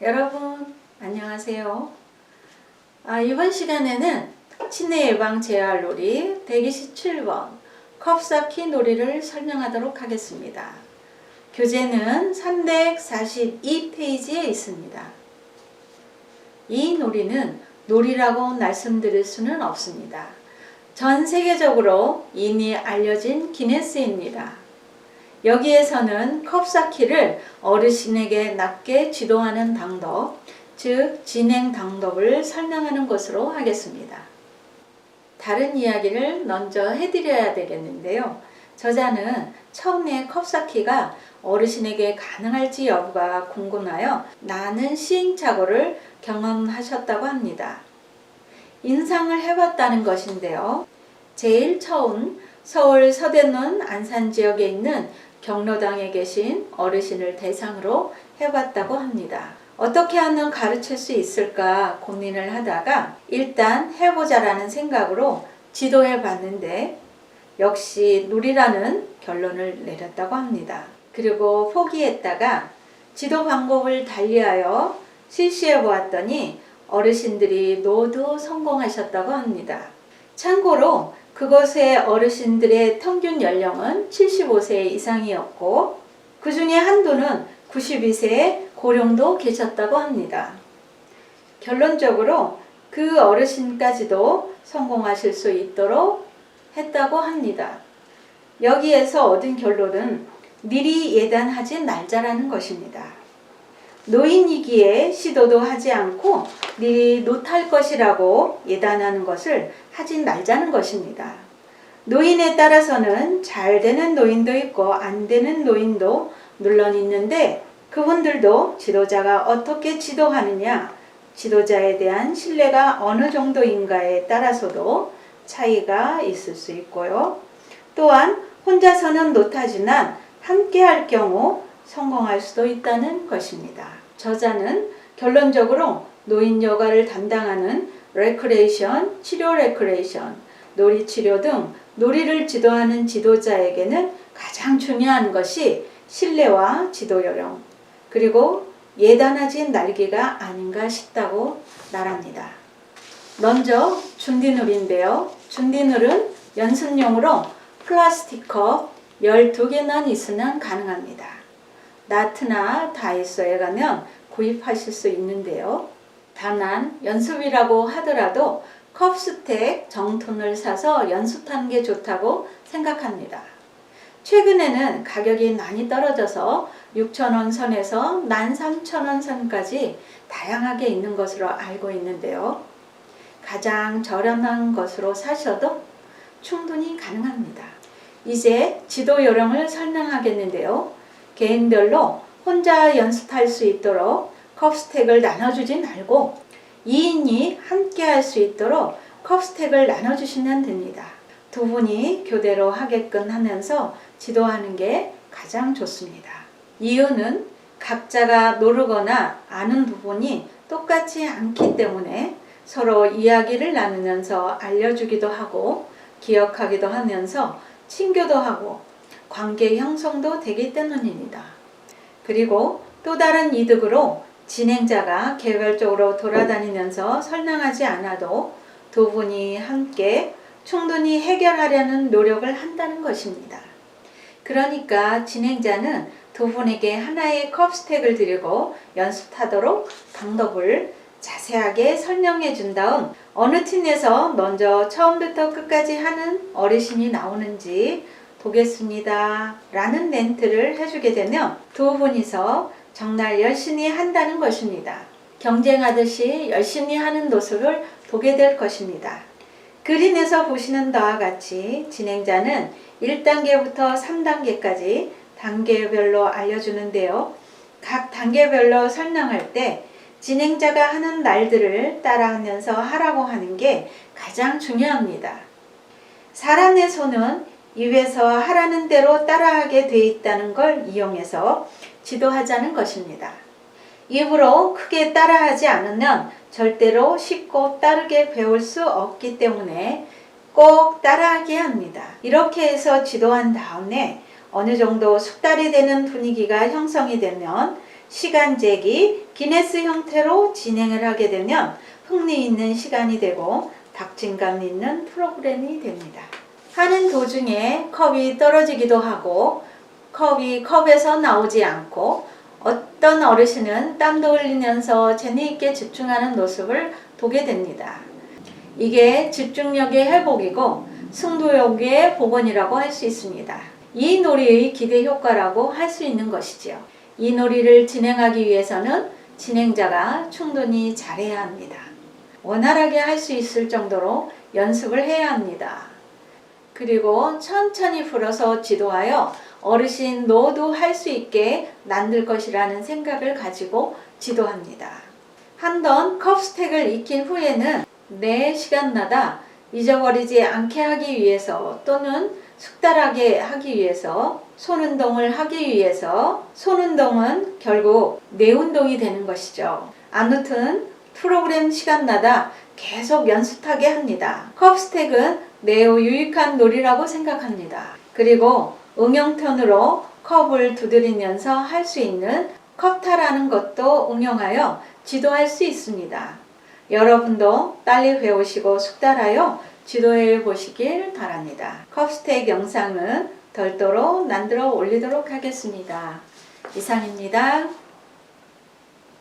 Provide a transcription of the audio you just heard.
여러분 안녕하세요. 이번 시간에는 치매 예방 재활 놀이 127번 컵 쌓기 놀이를 설명하도록 하겠습니다. 교재는 342페이지에 있습니다. 이 놀이는 놀이라고 말씀드릴 수는 없습니다. 전 세계적으로 이미 알려진 기네스입니다. 여기에서는 컵 쌓기를 어르신에게 낮게 지도하는 방법, 즉 진행 방법을 설명하는 것으로 하겠습니다. 다른 이야기를 먼저 해드려야 되겠는데요. 저자는 처음에 컵 쌓기가 어르신에게 가능할지 여부가 궁금하여 많은 시행착오를 경험하셨다고 합니다. 인상을 해봤다는 것인데요. 제일 처음 서울 서대문 안산 지역에 있는 경로당에 계신 어르신을 대상으로 해봤다고 합니다. 어떻게 하면 가르칠 수 있을까 고민을 하다가 일단 해보자라는 생각으로 지도해 봤는데 역시 놀이라는 결론을 내렸다고 합니다. 그리고 포기했다가 지도 방법을 달리하여 실시해 보았더니 어르신들이 모두 성공하셨다고 합니다. 참고로 그곳의 어르신들의 평균 연령은 75세 이상이었고 그 중에 한도는 92세의 고령도 계셨다고 합니다. 결론적으로 그 어르신까지도 성공하실 수 있도록 했다고 합니다. 여기에서 얻은 결론은 미리 예단하지 말자라는 것입니다. 노인이기에 시도도 하지 않고 미리 못할 것이라고 예단하는 것을 하지 말자는 것입니다. 노인에 따라서는 잘 되는 노인도 있고 안 되는 노인도 물론 있는데 그분들도 지도자가 어떻게 지도하느냐, 지도자에 대한 신뢰가 어느 정도인가에 따라서도 차이가 있을 수 있고요. 또한 혼자서는 못하지만 함께 할 경우 성공할 수도 있다는 것입니다. 저자는 결론적으로 노인 여가를 담당하는 레크레이션, 치료 레크레이션, 놀이치료 등 놀이를 지도하는 지도자에게는 가장 중요한 것이 신뢰와 지도 요령, 그리고 예단하지 말기가 아닌가 싶다고 말합니다. 먼저 준비놀인데요. 준비놀은 연습용으로 플라스틱 컵 12개만 있으면 가능합니다. 나트나 다이소에 가면 구입하실 수 있는데요. 다만 연습이라고 하더라도 컵스택 정통을 사서 연습하는 게 좋다고 생각합니다. 최근에는 가격이 많이 떨어져서 6,000원 선에서 13,000원 선까지 다양하게 있는 것으로 알고 있는데요. 가장 저렴한 것으로 사셔도 충분히 가능합니다. 이제 지도 요령을 설명하겠는데요. 개인별로 혼자 연습할 수 있도록 컵스택을 나눠주지 말고 2인이 함께 할 수 있도록 컵스택을 나눠주시면 됩니다. 두 분이 교대로 하게끔 하면서 지도하는 게 가장 좋습니다. 이유는 각자가 모르거나 아는 부분이 똑같지 않기 때문에 서로 이야기를 나누면서 알려주기도 하고 기억하기도 하면서 친교도 하고 관계 형성도 되기 때문입니다. 그리고 또 다른 이득으로 진행자가 개별적으로 돌아다니면서 설명하지 않아도 두 분이 함께 충분히 해결하려는 노력을 한다는 것입니다. 그러니까 진행자는 두 분에게 하나의 컵스택을 드리고 연습하도록 방법을 자세하게 설명해 준 다음 어느 팀에서 먼저 처음부터 끝까지 하는 어르신이 나오는지 보겠습니다 라는 멘트를 해주게 되면 두 분이서 정말 열심히 한다는 것입니다. 경쟁하듯이 열심히 하는 모습을 보게 될 것입니다. 그림에서 보시는 바와 같이 진행자는 1단계부터 3단계까지 단계별로 알려주는데요. 각 단계별로 설명할 때 진행자가 하는 말들을 따라하면서 하라고 하는 게 가장 중요합니다. 사람의 손은 입에서 하라는 대로 따라하게 돼 있다는 걸 이용해서 지도하자는 것입니다. 입으로 크게 따라하지 않으면 절대로 쉽고 빠르게 배울 수 없기 때문에 꼭 따라하게 합니다. 이렇게 해서 지도한 다음에 어느 정도 숙달이 되는 분위기가 형성이 되면 시간 재기, 기네스 형태로 진행을 하게 되면 흥미 있는 시간이 되고 닥침감 있는 프로그램이 됩니다. 하는 도중에 컵이 떨어지기도 하고 컵이 컵에서 나오지 않고 어떤 어르신은 땀도 흘리면서 재미있게 집중하는 모습을 보게 됩니다. 이게 집중력의 회복이고 승부욕의 복원이라고 할 수 있습니다. 이 놀이의 기대 효과라고 할 수 있는 것이지요. 이 놀이를 진행하기 위해서는 진행자가 충분히 잘해야 합니다. 원활하게 할 수 있을 정도로 연습을 해야 합니다. 그리고 천천히 풀어서 지도하여 어르신 너도 할 수 있게 만들 것이라는 생각을 가지고 지도합니다. 한 번 컵 스택을 익힌 후에는 내 시간마다 잊어버리지 않게 하기 위해서 또는 숙달하게 하기 위해서 손운동을 하기 위해서 손운동은 결국 뇌운동이 되는 것이죠. 아무튼 프로그램 시간마다 계속 연습하게 합니다. 컵스택은 매우 유익한 놀이라고 생각합니다. 그리고 응용편으로 컵을 두드리면서 할 수 있는 컵타라는 것도 응용하여 지도할 수 있습니다. 여러분도 빨리 배우시고 숙달하여 지도해 보시길 바랍니다. 컵스택 영상은 별도로 만들어 올리도록 하겠습니다. 이상입니다.